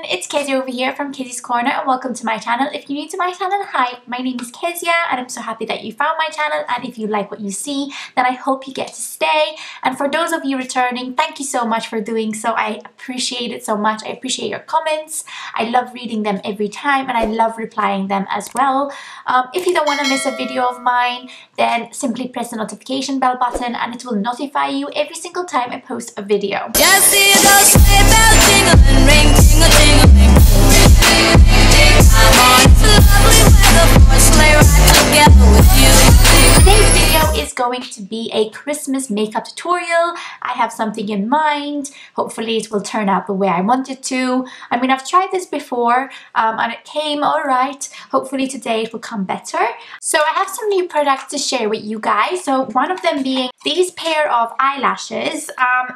It's Kezia over here from KezziesCorner and welcome to my channel. If you're new to my channel, hi, my name is Kezia and I'm so happy that you found my channel, and if you like what you see then I hope you get to stay. And for those of you returning, thank you so much for doing so. I appreciate it so much. I appreciate your comments. I love reading them every time and I love replying them as well. If you don't want to miss a video of mine, then simply press the notification bell button and it will notify you every single time I post a video. Just see those sleigh bells jingling, ring, tingle, Today's video is going to be a Christmas makeup tutorial. I have something in mind. Hopefully it will turn out the way I want it to. I mean, I've tried this before and it came alright. Hopefully today it will come better. So I have some new products to share with you guys. So one of them being these pair of eyelashes.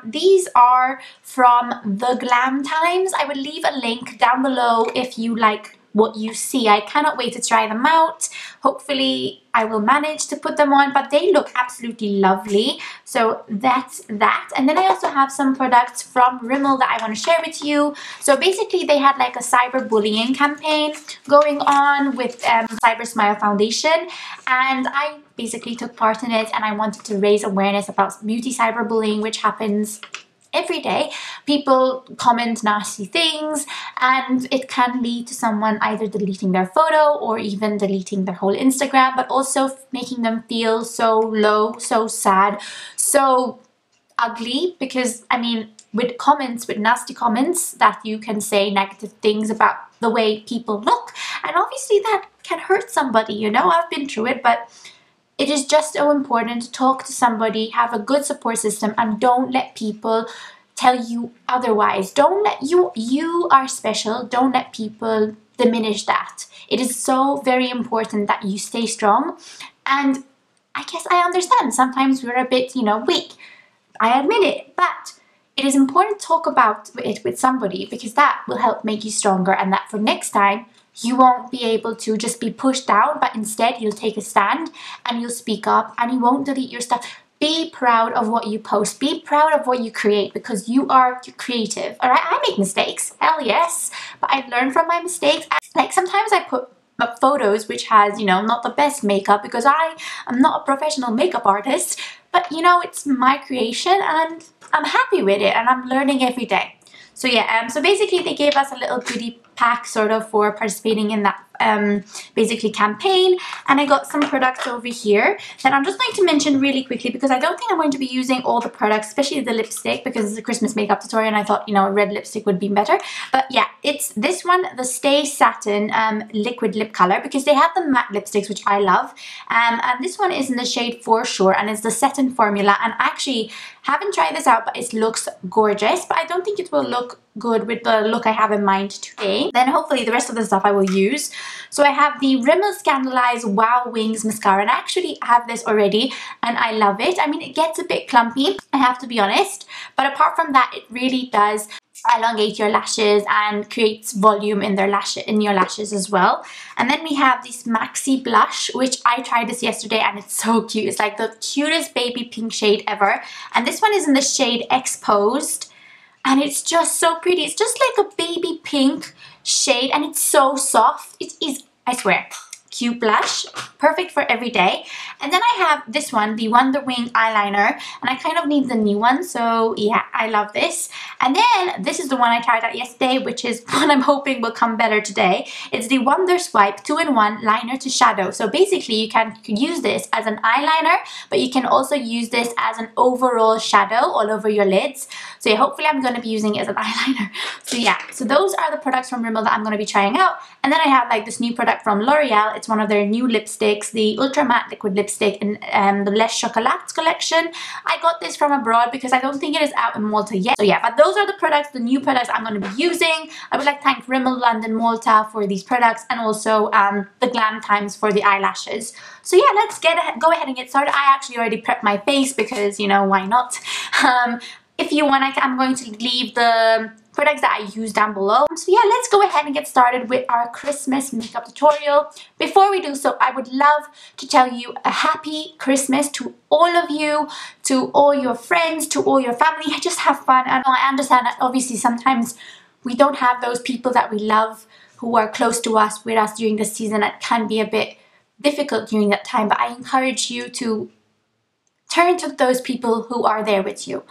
These are from the GLAM times. I will leave a link down below if you like what you see. I cannot wait to try them out. Hopefully I will manage to put them on, but they look absolutely lovely. So that's that. And then I also have some products from Rimmel that I want to share with you. So basically they had like a cyberbullying campaign going on with Cyber Smile Foundation, and I basically took part in it and I wanted to raise awareness about beauty cyberbullying, which happens every day. People comment nasty things and it can lead to someone either deleting their photo or even deleting their whole Instagram, but also making them feel so low, so sad, so ugly. Because I mean, with comments, with nasty comments, that you can say negative things about the way people look, and obviously that can hurt somebody, you know. I've been through it, but it is just so important to talk to somebody, have a good support system, and don't let people tell you otherwise. Don't let you are special. Don't let people diminish that. It is so very important that you stay strong. And I guess I understand sometimes we're a bit, you know, weak. I admit it, but it is important to talk about it with somebody, because that will help make you stronger, and that for next time you won't be able to just be pushed down, but instead you'll take a stand and you'll speak up and you won't delete your stuff. Be proud of what you post. Be proud of what you create, because you are creative. All right, I make mistakes, hell yes, but I've learned from my mistakes. Like sometimes I put up photos which has, you know, not the best makeup, because I am not a professional makeup artist, but you know, it's my creation and I'm happy with it and I'm learning every day. So yeah, so basically they gave us a little goodie pack sort of for participating in that basically campaign, and I got some products over here that I'm just going to mention really quickly, because I don't think I'm going to be using all the products, especially the lipstick, because it's a Christmas makeup tutorial and I thought, you know, a red lipstick would be better. But yeah, it's this one, the Stay Satin liquid lip color, because they have the matte lipsticks which I love, and this one is in the shade For Sure and it's the satin formula, and I actually haven't tried this out, but it looks gorgeous, but I don't think it will look good with the look I have in mind today. Then hopefully the rest of the stuff I will use. So I have the Rimmel Scandaleyes Wow Wings mascara, and I actually have this already and I love it. I mean, it gets a bit clumpy, I have to be honest, but apart from that, it really does elongate your lashes and creates volume in your lashes as well. And then we have this Maxi blush, which I tried this yesterday and it's so cute. It's like the cutest baby pink shade ever, and this one is in the shade Exposed, and it's just so pretty. It's just like a baby pink shade and it's so soft. It is, I swear, cute blush, perfect for every day. And then I have this one, the Wonder Wing eyeliner, and I kind of need the new one, so yeah, I love this. And then this is the one I tried out yesterday, which is what I'm hoping will come better today. It's the Wonder Swipe 2-in-1 liner to shadow. So basically you can use this as an eyeliner, but you can also use this as an overall shadow all over your lids. So yeah, hopefully I'm going to be using it as an eyeliner. So yeah, so those are the products from Rimmel that I'm going to be trying out. And then I have like this new product from L'Oreal. It's one of their new lipsticks, the Ultra Matte Liquid Lipstick in the Les Chocolats collection. I got this from abroad because I don't think it is out in Malta yet. So yeah, but those are the products, the new products I'm going to be using. I would like to thank Rimmel London Malta for these products, and also the Glam Times for the eyelashes. So yeah, let's go ahead and get started. I actually already prepped my face because, you know, why not? If you want, I'm going to leave the products that I use down below. So yeah, let's go ahead and get started with our Christmas makeup tutorial. Before we do so, I would love to tell you a happy Christmas to all of you, to all your friends, to all your family. Just have fun. And I understand that obviously sometimes we don't have those people that we love who are close to us, with us during the season. It can be a bit difficult during that time, but I encourage you to turn to those people who are there with you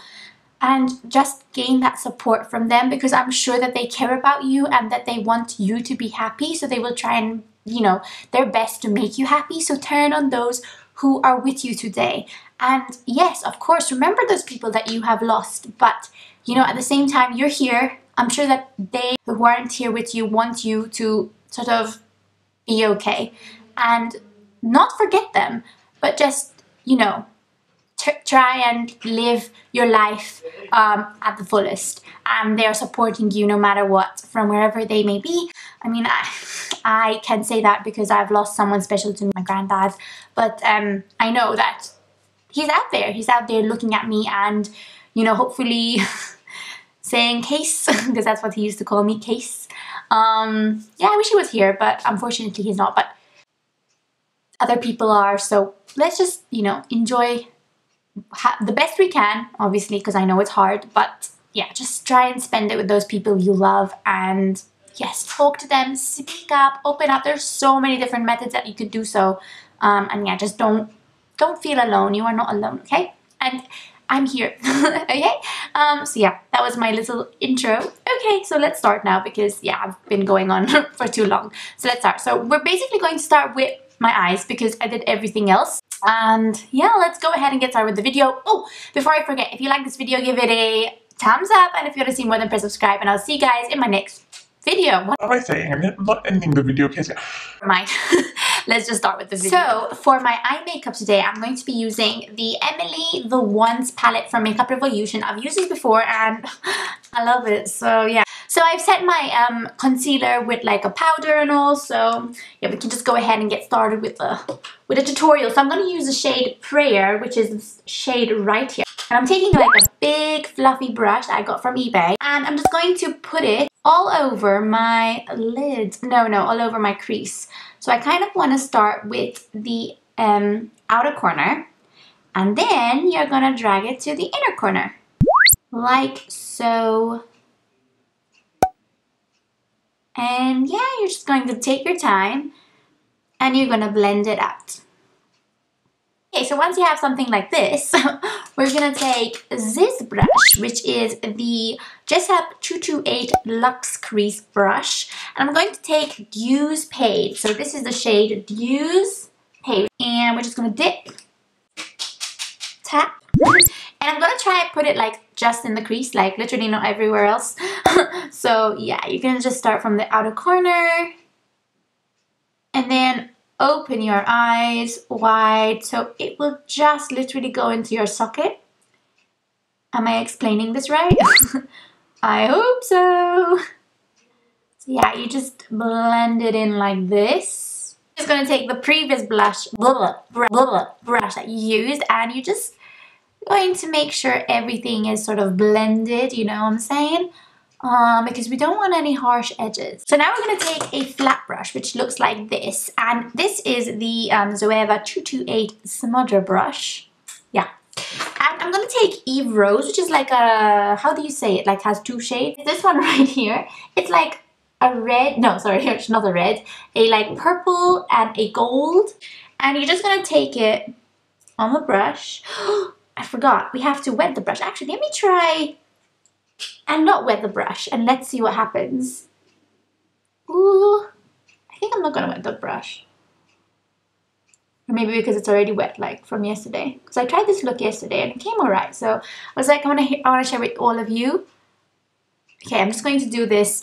and just gain that support from them, because I'm sure that they care about you and that they want you to be happy, so they will try and, you know, their best to make you happy. So turn on those who are with you today. And yes, of course, remember those people that you have lost, but you know, at the same time, you're here. I'm sure that they who aren't here with you want you to sort of be okay, and not forget them, but just, you know, try and live your life at the fullest. And they are supporting you no matter what, from wherever they may be. I mean, I can say that because I've lost someone special to me, my granddad, but I know that he's out there. He's out there looking at me and, you know, hopefully saying Case, because that's what he used to call me, Case. Yeah, I wish he was here, but unfortunately he's not. But other people are, so let's just, you know, enjoy the best we can, obviously, because I know it's hard, but yeah, just try and spend it with those people you love. And yes, talk to them, speak up, open up. There's so many different methods that you could do so. And yeah, just don't feel alone. You are not alone, okay? And I'm here. Okay, so yeah, that was my little intro. Okay, so let's start now, because yeah, I've been going on for too long. So let's start. So we're basically going to start with my eyes, because I did everything else. And yeah, let's go ahead and get started with the video. Oh, before I forget, if you like this video, give it a thumbs up, and if you want to see more, then press subscribe, and I'll see you guys in my next video. What am I saying? I'm not ending the video, Kezia. Never mind. Let's just start with the video. So for my eye makeup today, I'm going to be using the Emily The Once palette from Makeup Revolution. I've used this before and I love it. So yeah. So I've set my concealer with like a powder and all. So yeah, we can just go ahead and get started with the tutorial. So I'm going to use the shade Prayer, which is this shade right here. And I'm taking like a big fluffy brush that I got from eBay, and I'm just going to put it all over my lids. No, all over my crease. So I kind of want to start with the outer corner, and then you're going to drag it to the inner corner, like so. And yeah, you're just going to take your time and you're going to blend it out. Okay, so once you have something like this, we're going to take this brush, which is the Jessup 228 Luxe Crease Brush. And I'm going to take Dews Paid. So this is the shade Dews Paid. And we're just going to dip, tap. And I'm going to try and put it like just in the crease, like literally not everywhere else. So yeah, you're going to just start from the outer corner. And then open your eyes wide, so it will just literally go into your socket. Am I explaining this right? I hope so. So yeah, you just blend it in like this. I'm just going to take the previous brush that you used, and you just going to make sure everything is sort of blended, you know what I'm saying? Because we don't want any harsh edges. So now we're going to take a flat brush, which looks like this. And this is the Zoeva 228 Smudger brush. Yeah. And I'm going to take Eve Rose, which is like a, how do you say it? Like has two shades. This one right here, it's like a red, no, sorry, it's not a red, a like purple and a gold. And you're just gonna take it on the brush. I forgot, we have to wet the brush. Actually, let me try and not wet the brush and let's see what happens. Ooh, I think I'm not gonna wet the brush. Or maybe because it's already wet, like from yesterday. Because I tried this look yesterday and it came alright. So I was like, I wanna share with all of you. Okay, I'm just going to do this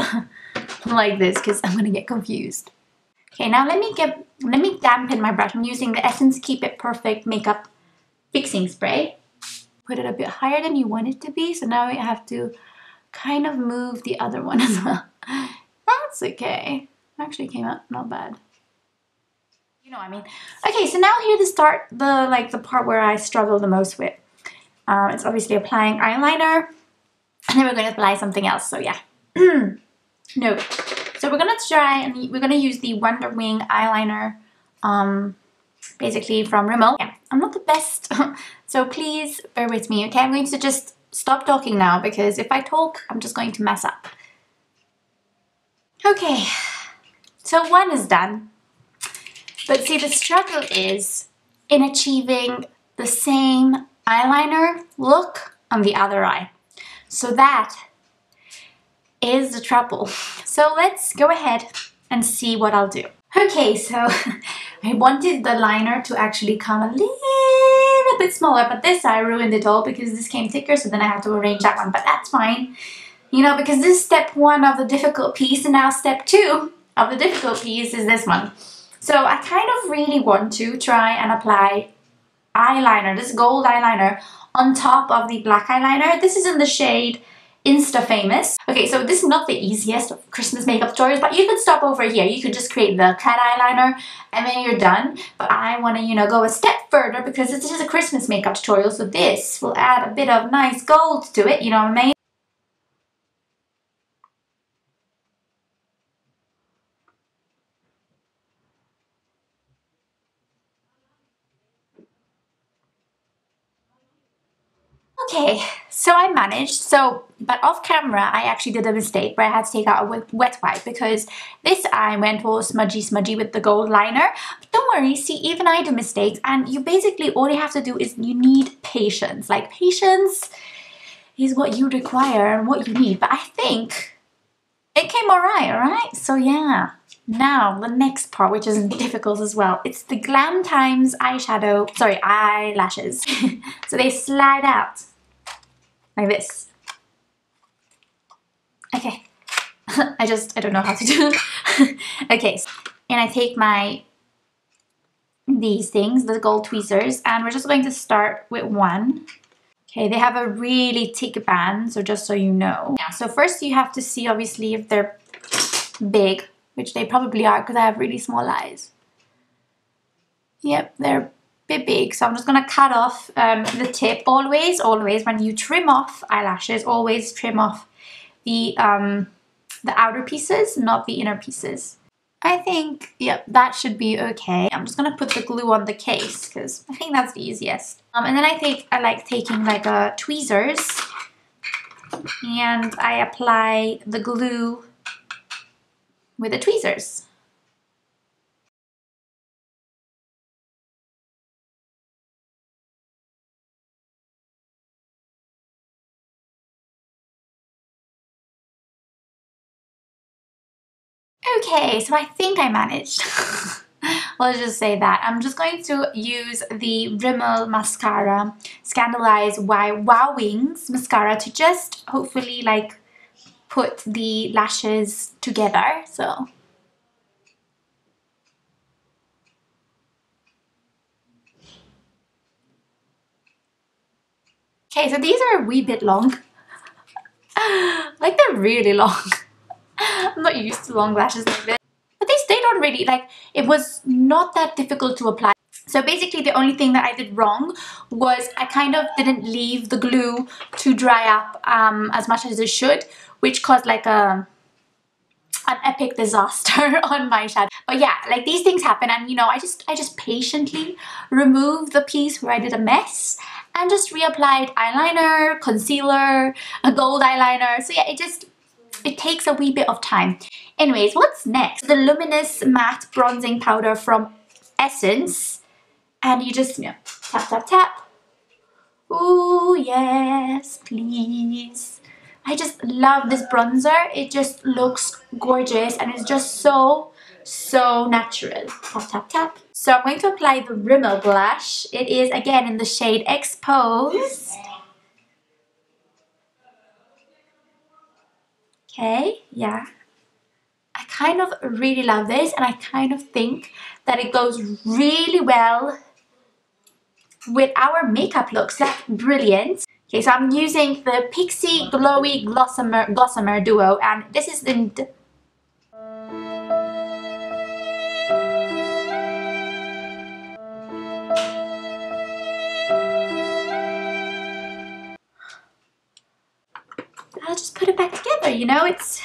like this because I'm gonna get confused. Okay, now let me dampen my brush. I'm using the Essence Keep It Perfect Makeup Fixing Spray. Put it a bit higher than you want it to be. So now we have to kind of move the other one as well. That's okay. Actually came out not bad. You know what I mean. Okay, so now here to start the part where I struggle the most with. It's obviously applying eyeliner, and then we're going to apply something else. So yeah, no. So we're gonna try and we're gonna use the Wonder Wing eyeliner, basically from Rimmel. Yeah, I'm not the best, so please bear with me. Okay, I'm going to just stop talking now because if I talk, I'm just going to mess up. Okay, so one is done. But see, the struggle is in achieving the same eyeliner look on the other eye. So that is the trouble. So let's go ahead and see what I'll do. Okay, so I wanted the liner to actually come a little bit smaller, but this I ruined it all because this came thicker, so then I had to arrange that one, but that's fine. You know, because this is step one of the difficult piece, and now step two of the difficult piece is this one. So I kind of really want to try and apply eyeliner, this gold eyeliner, on top of the black eyeliner. This is in the shade Instafamous. Okay, so this is not the easiest of Christmas makeup tutorials, but you could stop over here. You could just create the cat eyeliner and then you're done. But I want to, you know, go a step further because this is a Christmas makeup tutorial. So this will add a bit of nice gold to it, you know what I mean? Okay, so I managed, but off camera I actually did a mistake where I had to take out a wet wipe because this eye went all smudgy with the gold liner. But don't worry, see, even I do mistakes, and you basically, all you have to do is you need patience. Like, patience is what you require and what you need, but I think it came alright? So yeah. Now, the next part, which is difficult as well, it's the GLAM times eyelashes. So they slide out like this. Okay. I don't know how to do it. Okay, and I take these things, the gold tweezers, and we're just going to start with one. Okay, they have a really thick band, so just so you know. Yeah, so first you have to see, obviously, if they're big, which they probably are because I have really small eyes. Yep, they're a bit big, so I'm just going to cut off the tip. Always when you trim off eyelashes, always trim off the outer pieces, not the inner pieces. I think, yep, that should be okay. I'm just going to put the glue on the case because I think that's the easiest. And then I like taking like tweezers and I apply the glue with the tweezers. Okay, so I think I managed. Let's just say that. I'm just going to use the Rimmel Mascara Scandalize Wow Wings Mascara to just hopefully like put the lashes together. So okay, so these are a wee bit long. Like, they're really long. I'm not used to long lashes like this. But they stayed on really, like, it was not that difficult to apply. So basically the only thing that I did wrong was I kind of didn't leave the glue to dry up as much as it should, which caused like an epic disaster on my shadow. But yeah, like, these things happen, and you know, I just patiently removed the piece where I did a mess and just reapplied eyeliner, concealer, a gold eyeliner. So yeah, it takes a wee bit of time. Anyways, what's next? The Luminous Matte Bronzing Powder from Essence. And you just, you know, tap, tap, tap. Ooh, yes, please. I just love this bronzer. It just looks gorgeous and it's just so natural. Tap, tap, tap. So I'm going to apply the Rimmel blush. It is again in the shade Exposed. Okay, yeah. I kind of really love this and I kind of think that it goes really well with our makeup looks. That's brilliant. Okay, so I'm using the Pixie Glowy Glossomer Duo, and this is in... I'll just put it back together, you know, it's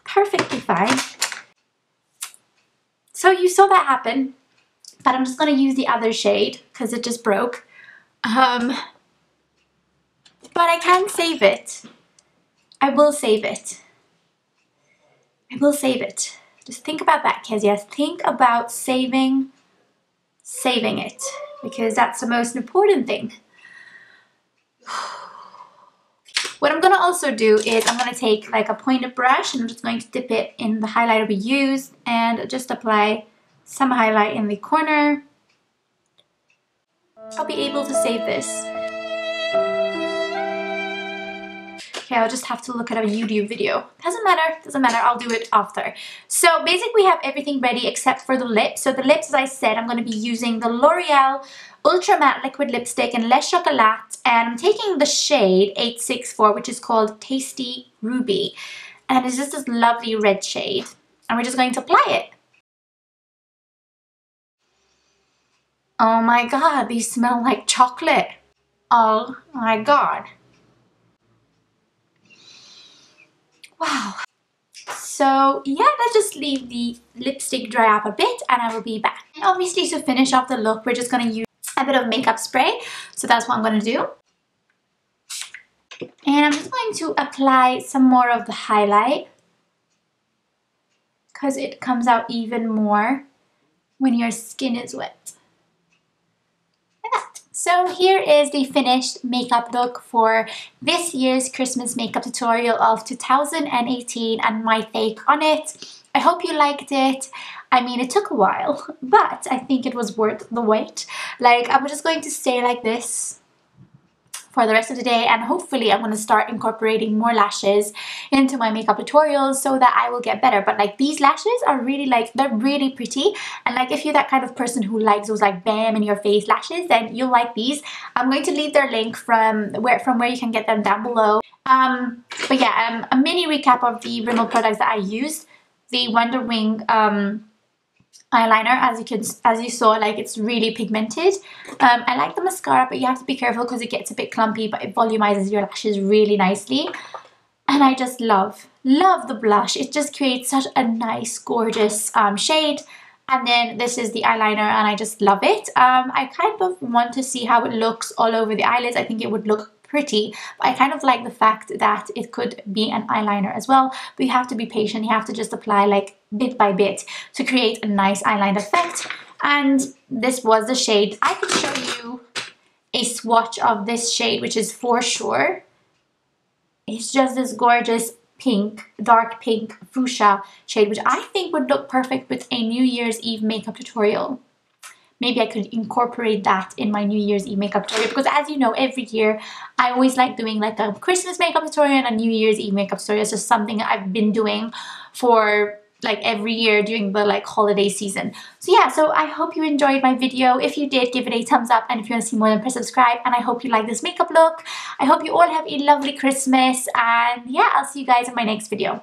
perfectly fine. So you saw that happen, but I'm just going to use the other shade because it just broke. But I can save it. I will save it. I will save it. Just think about that, Kezia. Think about saving it, because that's the most important thing. What I'm going to also do is I'm going to take like a pointed brush and I'm just going to dip it in the highlighter we used and just apply some highlight in the corner. I'll be able to save this. Okay, I'll just have to look at a YouTube video. Doesn't matter, I'll do it after. So basically we have everything ready except for the lips. So the lips, as I said, I'm going to be using the L'Oreal Ultra Matte Liquid Lipstick in Les Chocolat. And I'm taking the shade 864, which is called Tasty Ruby. And it's just this lovely red shade. And we're just going to apply it. Oh my god, these smell like chocolate. Oh my god. Wow. So yeah, let's just leave the lipstick dry up a bit and I will be back. And obviously to finish off the look, we're just going to use a bit of makeup spray. So that's what I'm going to do. And I'm just going to apply some more of the highlight because it comes out even more when your skin is wet. So here is the finished makeup look for this year's Christmas makeup tutorial of 2018 and my take on it. I hope you liked it. I mean, it took a while, but I think it was worth the wait. Like, I'm just going to stay like this for the rest of the day, and hopefully I'm going to start incorporating more lashes into my makeup tutorials so that I will get better. But like, these lashes are really like, they're really pretty, and like if you're that kind of person who likes those like bam in your face lashes, then you'll like these. I'm going to leave their link from where you can get them down below. But yeah, a mini recap of the Rimmel products that I used. The Wonder Wing eyeliner, as you saw, like it's really pigmented. I like the mascara, but you have to be careful because it gets a bit clumpy, but it volumizes your lashes really nicely. And I just love the blush. It just creates such a nice, gorgeous shade. And then this is the eyeliner and I just love it. I kind of want to see how it looks all over the eyelids. I think it would look pretty, but I kind of like the fact that it could be an eyeliner as well, but you have to be patient. You have to just apply like bit by bit to create a nice eyeliner effect. And this was the shade. I could show you a swatch of this shade, which is For Sure. It's just this gorgeous pink, dark pink fuchsia shade, which I think would look perfect with a New Year's Eve makeup tutorial. Maybe I could incorporate that in my New Year's Eve makeup tutorial, because as you know, every year I always like doing like a Christmas makeup tutorial and a New Year's Eve makeup tutorial. It's just something I've been doing for like every year during the like holiday season. So yeah, so I hope you enjoyed my video. If you did, give it a thumbs up, and if you want to see more, then press subscribe. And I hope you like this makeup look. I hope you all have a lovely Christmas, and yeah, I'll see you guys in my next video.